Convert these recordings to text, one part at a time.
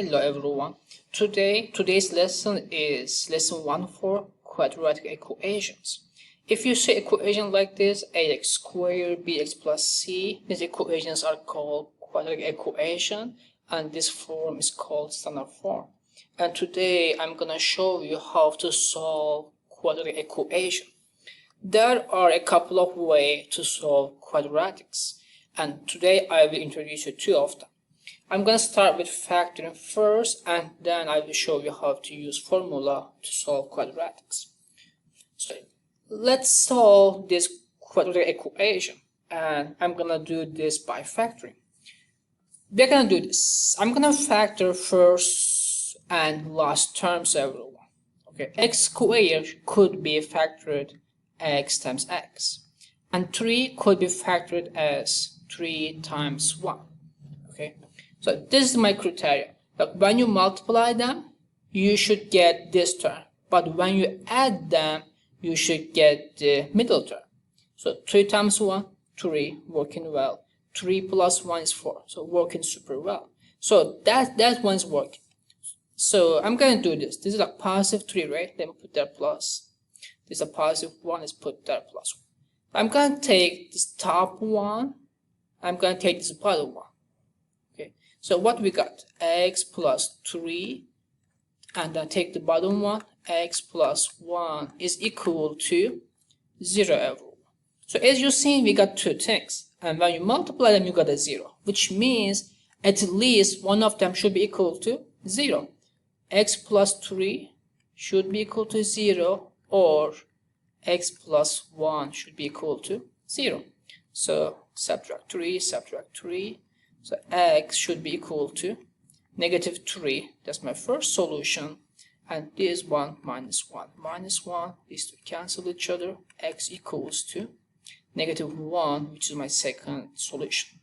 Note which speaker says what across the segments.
Speaker 1: Hello everyone. Today's lesson is lesson 1 for quadratic equations. If you see equation like this, ax squared bx plus c, these equations are called quadratic equation, and this form is called standard form. And today I'm gonna show you how to solve quadratic equation. There are a couple of ways to solve quadratics, and today I will introduce you two of them. I'm going to start with factoring first, and then I will show you how to use formula to solve quadratics. So let's solve this quadratic equation, and I'm going to do this by factoring. We're going to do this. I'm going to factor first and last terms, everyone. Okay, x squared could be factored x times x, and 3 could be factored as 3 times 1. Okay. So this is my criteria. Like when you multiply them, you should get this term. But when you add them, you should get the middle term. So 3 times 1, 3, working well. 3 plus 1 is 4, so working super well. So that one's working. So I'm going to do this. This is a positive 3, right? Let me put there plus. This is a positive 1, let's put there plus 1. I'm going to take this top one. I'm going to take this bottom one. So what we got? X plus 3, and then take the bottom one, x plus 1 is equal to 0 everyone. So as you see, we got two things, and when you multiply them, you got a 0, which means at least one of them should be equal to 0. X plus 3 should be equal to 0, or x plus 1 should be equal to 0. So subtract 3, subtract 3. So x should be equal to negative 3. That's my first solution. And this 1 minus 1 minus 1. These two cancel each other. X equals to negative 1, which is my second solution.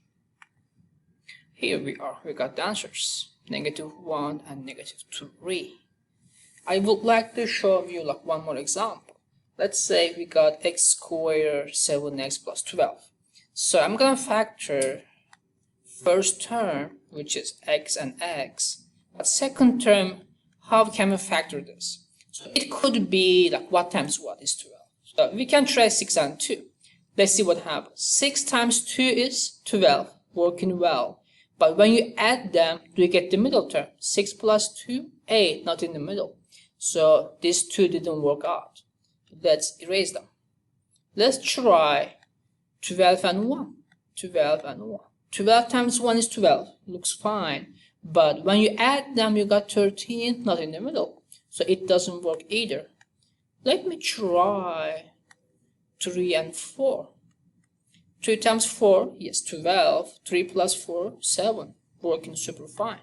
Speaker 1: Here we are. We got the answers. Negative 1 and negative 3. I would like to show you like one more example. Let's say we got x squared 7x plus 12. So I'm going to factor first term, which is x and x, but second term, how can we factor this? So it could be like what times what is 12. So we can try 6 and 2. Let's see what happens. 6 times 2 is 12, working well. But when you add them, do you get the middle term? 6 plus 2, 8, not in the middle. So these two didn't work out. Let's erase them. Let's try 12 and 1. 12 and 1. 12 times 1 is 12, looks fine, but when you add them, you got 13, not in the middle, so it doesn't work either. Let me try 3 and 4. 3 times 4, yes, 12, 3 plus 4, 7, working super fine.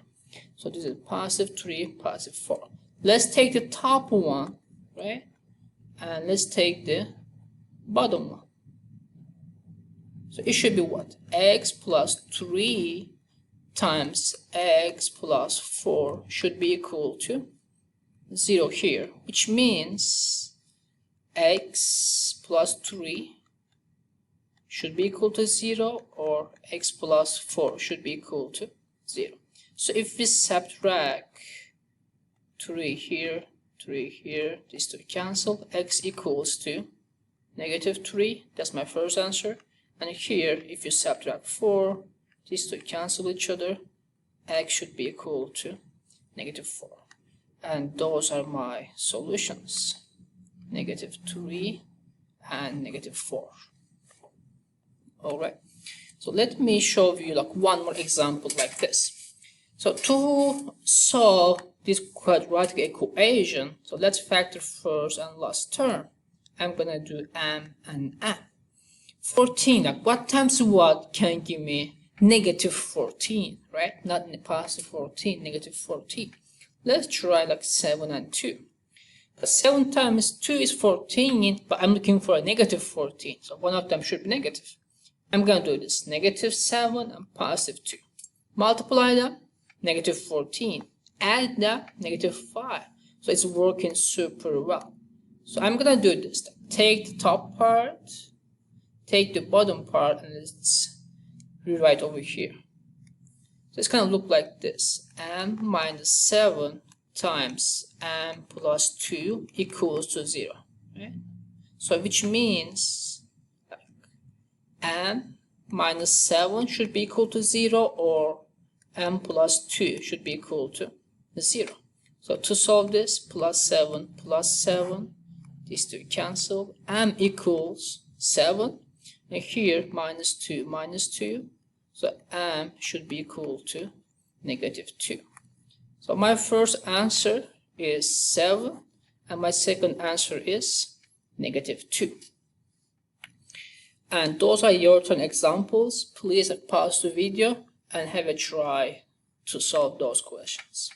Speaker 1: So this is positive 3, positive 4. Let's take the top one, right, and let's take the bottom one. So it should be what? X plus 3 times x plus 4 should be equal to 0 here, which means x plus 3 should be equal to 0, or x plus 4 should be equal to 0. So if we subtract 3 here, 3 here, these two cancel, x equals to negative 3. That's my first answer. And here, if you subtract 4, these two cancel each other, x should be equal to negative 4. And those are my solutions, negative 3 and negative 4. Alright, so let me show you like one more example like this. So to solve this quadratic equation, so let's factor first and last term. I'm gonna do m and n. 14, like what times what can give me negative 14, right? Not positive 14, negative 14. Let's try like 7 and 2. But 7 times 2 is 14, but I'm looking for a negative 14, so one of them should be negative. I'm going to do this, negative 7 and positive 2. Multiply them, negative 14. Add them, negative 5. So it's working super well. So I'm going to do this. Take the top part, take the bottom part, and let's rewrite over here. So it's going to look like this. M minus 7 times M plus 2 equals to 0. Right? So which means M minus 7 should be equal to 0, or M plus 2 should be equal to 0. So to solve this, plus 7, these two cancel. M equals 7. And here minus 2, so M should be equal to negative 2. So my first answer is 7, and my second answer is negative 2. And those are your 10 examples. Please pause the video and have a try to solve those questions.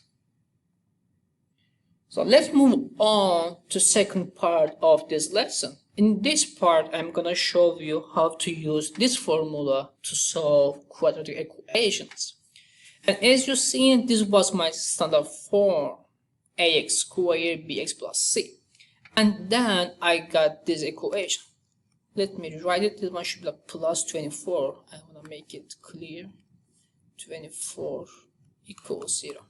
Speaker 1: So let's move on to second part of this lesson. In this part, I'm going to show you how to use this formula to solve quadratic equations. And as you see, this was my standard form, ax squared bx plus c. And then I got this equation. Let me write it. This one should be like plus 24. I want to make it clear. 24 equals 0.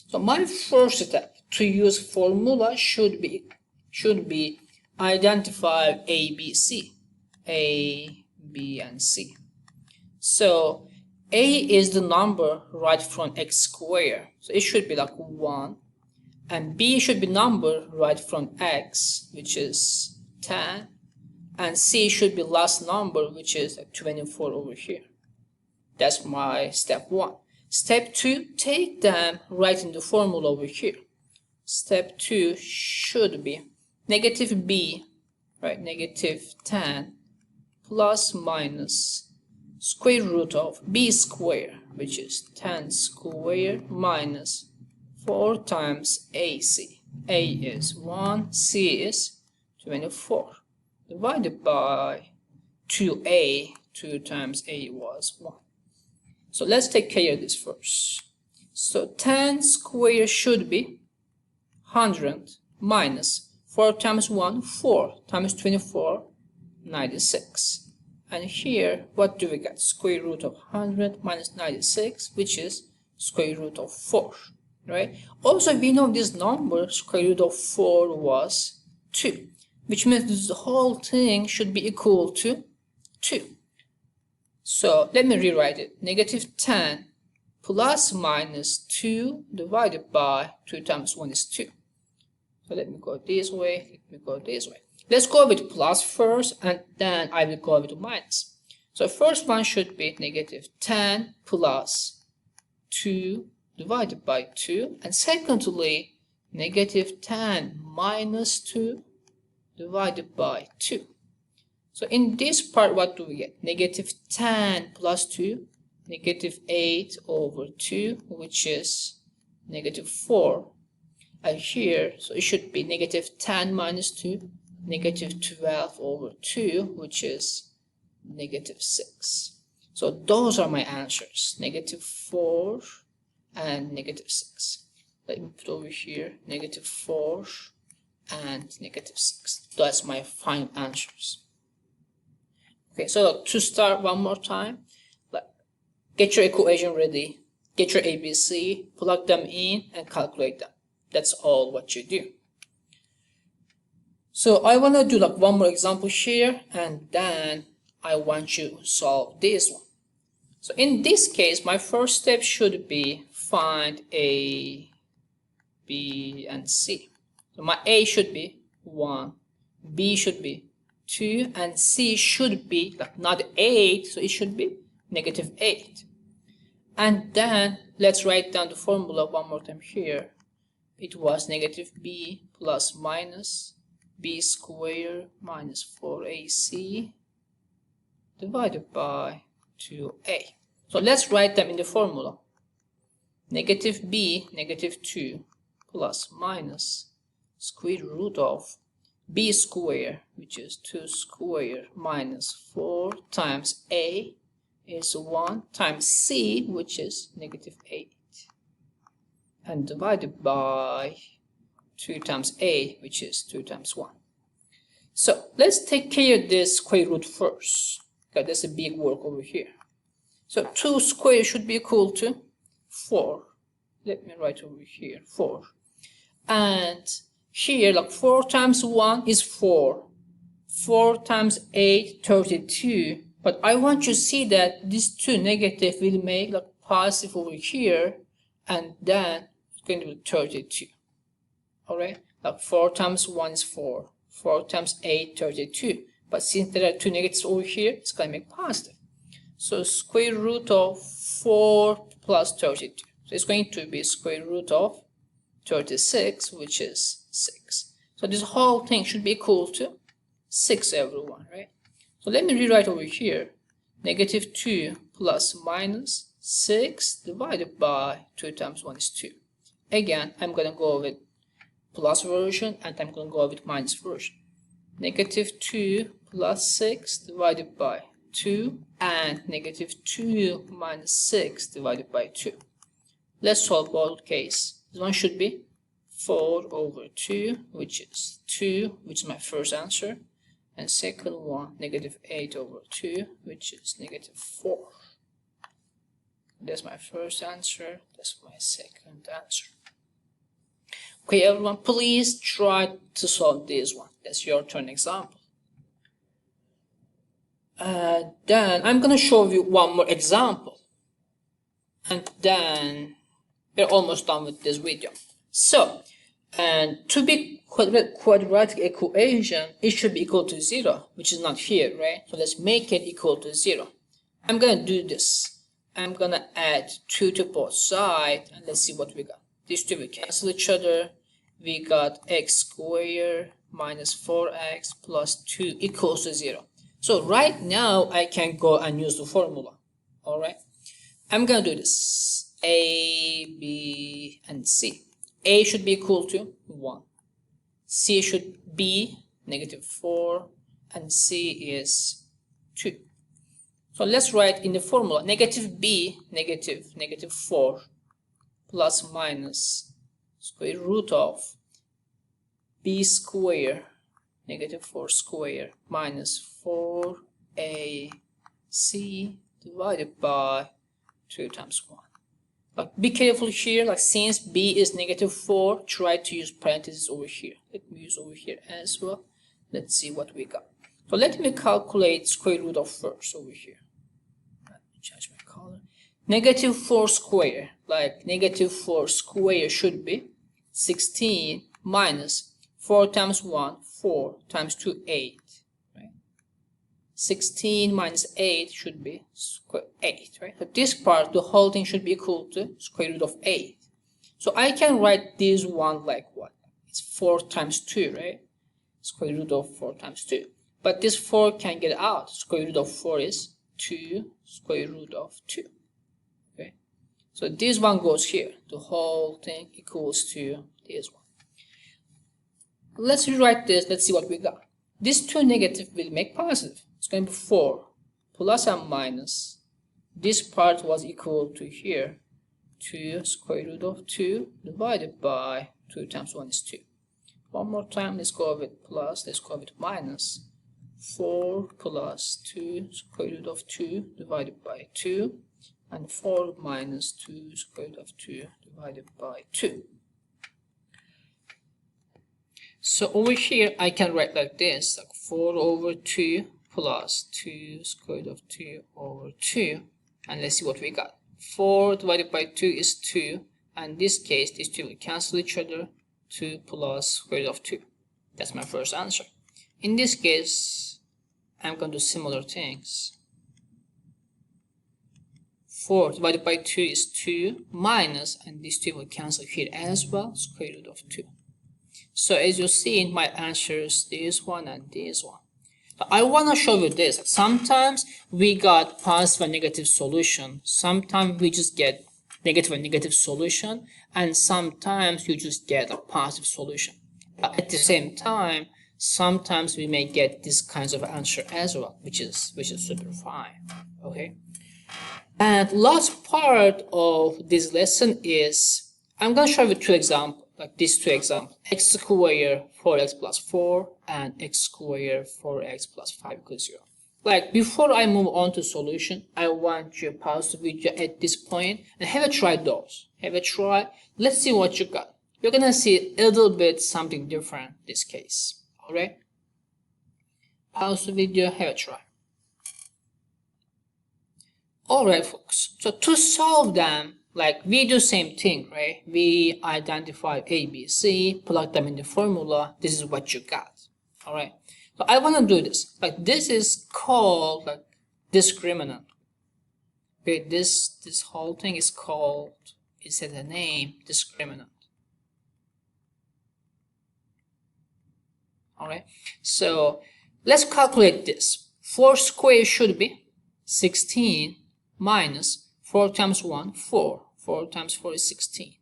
Speaker 1: So my first step to use formula should be identify A, B, C. A, B, and C. So A is the number right from x squared. So it should be like 1. And B should be number right from x, which is 10. And C should be last number, which is 24 over here. That's my step 1. Step 2, take them right in the formula over here. Step 2 should be negative b, right, negative 10 plus minus square root of b squared, which is 10 squared minus 4 times ac. A is 1, c is 24, divided by 2a. 2 times a was 1. So let's take care of this first. So 10 squared should be 100 minus 4 times 1, 4 times 24, 96. And here, what do we get? Square root of 100 minus 96, which is square root of 4, right? Also, we know this number, square root of 4 was 2, which means this whole thing should be equal to 2. So let me rewrite it. Negative 10 plus minus 2 divided by 2 times 1 is 2. So let me go this way, let me go this way. Let's go with plus first, and then I will go with minus. So first one should be negative 10 plus 2 divided by 2. And secondly, negative 10 minus 2 divided by 2. So in this part, what do we get? Negative 10 plus 2, negative 8 over 2, which is negative 4. And here, so it should be negative 10 minus 2, negative 12 over 2, which is negative 6. So those are my answers, negative 4 and negative 6. Let me put over here, negative 4 and negative 6. That's my final answers. Okay, so to start one more time, get your equation ready, get your ABC, plug them in, and calculate them. That's all what you do. So I want to do like one more example here, and then I want you to solve this one. So in this case, my first step should be find A, B, and C. So my A should be 1, B should be 2, and C should be like not 8, so it should be negative 8. And then let's write down the formula one more time here. It was negative b plus minus b squared minus 4ac divided by 2a. So let's write them in the formula. Negative b, negative 2 plus minus square root of b squared, which is 2 squared minus 4 times a is 1 times c, which is negative 8, and divided by 2 times a, which is 2 times 1. So let's take care of this square root first, because there's a big work over here. So 2 squared should be equal to 4. Let me write over here 4. And here, like 4 times 1 is 4. 4 times 8, 32. But I want you to see that these two negative will make like positive over here, and then it's going to be 32. Alright, like 4 times 1 is 4. 4 times 8, 32. But since there are two negatives over here, it's going to make positive. So square root of 4 plus 32. So it's going to be square root of 36, which is 6. So this whole thing should be equal to 6, everyone, right? So let me rewrite over here. Negative 2 plus minus 6 divided by 2 times 1 is 2. Again, I'm going to go with plus version, and I'm going to go with minus version. Negative 2 plus 6 divided by 2, and negative 2 minus 6 divided by 2. Let's solve both cases. This one should be 4 over 2, which is 2, which is my first answer. And second one, negative 8 over 2, which is negative 4. That's my first answer. That's my second answer. Okay, everyone, please try to solve this one. That's your turn example. Then I'm going to show you one more example. And then we're almost done with this video. So, and to be quadratic equation, it should be equal to 0, which is not here, right? So let's make it equal to 0. I'm going to do this. I'm going to add 2 to both sides, and let's see what we got. These two will cancel each other. We got x squared minus 4x plus 2 equals to 0. So right now, I can go and use the formula. All right. I'm going to do this. A, B, and C. A should be equal to 1. C should be negative 4. And C is 2. So let's write in the formula negative B, negative 4 plus minus square root of B squared, negative 4 squared minus 4AC divided by 2 times 1. But be careful here, like since B is negative 4, try to use parentheses over here. Let me use over here as well. Let's see what we got. So let me calculate square root of first over here. Let me change my color. Negative 4 squared, like negative 4 squared should be 16 minus 4 times 1, 4 times 2, 8. 16 minus 8 should be 8, right? So this part, the whole thing should be equal to square root of 8. So I can write this one like what? It's 4 times 2, right? Square root of 4 times 2. But this 4 can get out. Square root of 4 is 2 square root of 2. Okay? So this one goes here. The whole thing equals to this one. Let's rewrite this. Let's see what we got. These two negative will make positive. It's going to be 4 plus and minus. This part was equal to here 2 square root of 2 divided by 2 times 1 is 2. One more time, let's go with plus, let's go with minus. 4 plus 2 square root of 2 divided by 2, and 4 minus 2 square root of 2 divided by 2. So over here I can write like this, like 4 over 2 plus 2 square root of 2 over 2, and let's see what we got. 4 divided by 2 is 2, and in this case these two will cancel each other. 2 plus square root of 2. That's my first answer. In this case I'm going to do similar things. 4 divided by 2 is 2 minus, and these two will cancel here as well, square root of 2. So as you see, my answer is this one and this one. But I want to show you this. Sometimes we got positive and negative solution. Sometimes we just get negative and negative solution. And sometimes you just get a positive solution. But at the same time, sometimes we may get this kinds of answer as well, which is super fine. Okay. And last part of this lesson is I'm going to show you two examples. Like these two examples, x squared 4x plus 4 and x squared 4x plus 5 equals 0. Like before I move on to solution, I want you to pause the video at this point and have a try those. Have a try. Let's see what you got. You're gonna see a little bit something different in this case. Alright? Pause the video, have a try. Alright folks, so to solve them, like we do same thing, right? We identify A, B, C, plug them in the formula, this is what you got. Alright, so I want to do this. Like this is called like discriminant. Okay, this whole thing is called, it says a name, discriminant. Alright, so let's calculate this. 4 squared should be 16 minus 4 times 1, 4. 4 times 4 is 16.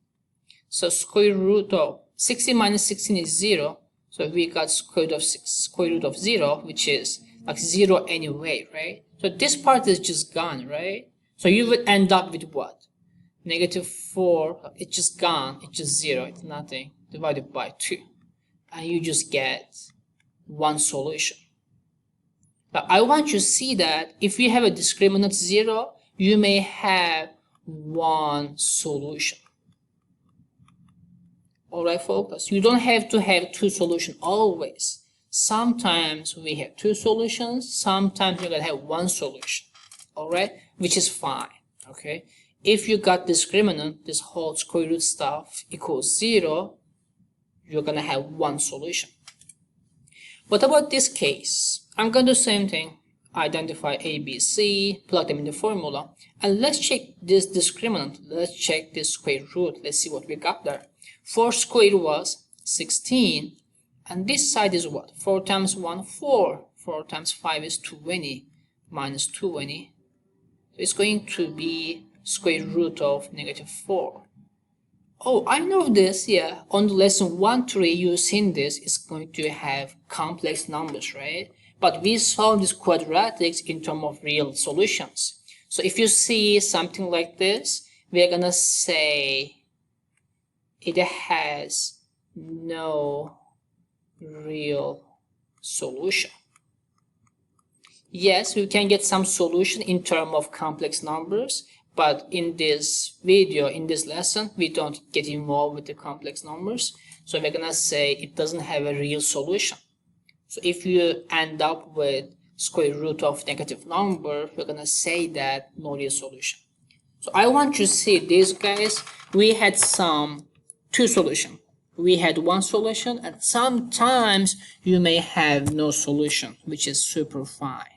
Speaker 1: So square root of 16 minus 16 is 0. So we got square root of 0, which is like 0 anyway, right? So this part is just gone, right? So you would end up with what? Negative 4, it's just gone, it's just 0, it's nothing, divided by 2. And you just get one solution. But I want you to see that if you have a discriminant 0, you may have one solution. Alright folks, you don't have to have two solutions always. Sometimes we have two solutions, sometimes you're gonna have one solution. Alright, which is fine. Okay, if you got discriminant, this whole square root stuff equals 0, you're gonna have one solution. What about this case? I'm gonna do the same thing. Identify A, B, C, plug them in the formula, and let's check this discriminant. Let's check this square root. Let's see what we got there. 4 squared was 16, and this side is what? 4 times 1, 4. 4 times 5 is 20, minus 20. So it's going to be square root of negative 4. Oh, I know this, yeah. On the lesson 1-3, you've seen this. It's going to have complex numbers, right? But we solve these quadratics in terms of real solutions. So if you see something like this, we're gonna say it has no real solution. Yes, we can get some solution in terms of complex numbers, but in this video, in this lesson, we don't get involved with the complex numbers. So we're gonna say it doesn't have a real solution. So if you end up with square root of negative number, we're gonna say that no real solution. So I want you to see this, guys. We had two solutions. We had one solution, and sometimes you may have no solution, which is super fine.